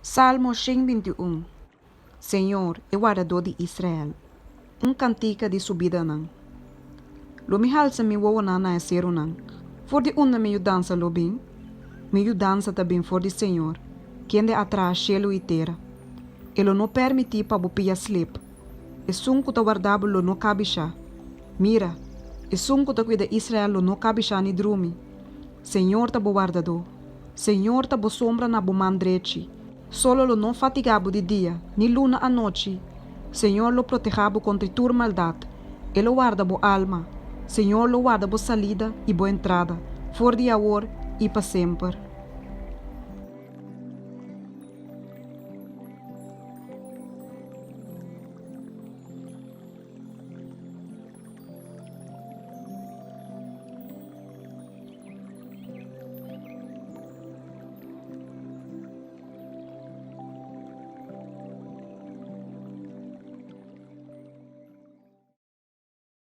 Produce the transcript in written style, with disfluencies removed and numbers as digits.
Salmo 121. Senhor, é o guardador de Israel. Cantica de subida não. Lo mi halsa mi wowana na esero não. For de una meio dança lo bem. Meio dança também for de Senhor. Quem de atrás chelo e terra. Ele não permite para bopia slip. E sunco ta guardabo lo não cabe chá. Mira, e sunco ta cuida Israel lo não cabe chá ni drumi. Senhor ta bo guardador. Senhor ta bo sombra na bo mandrechi. Solo lo não fatigabo de dia, ni luna à noite. Senhor lo protegabo contra tua maldade. Ele guarda bo alma. Senhor lo guarda bo salida e bo entrada, for de agora e para sempre.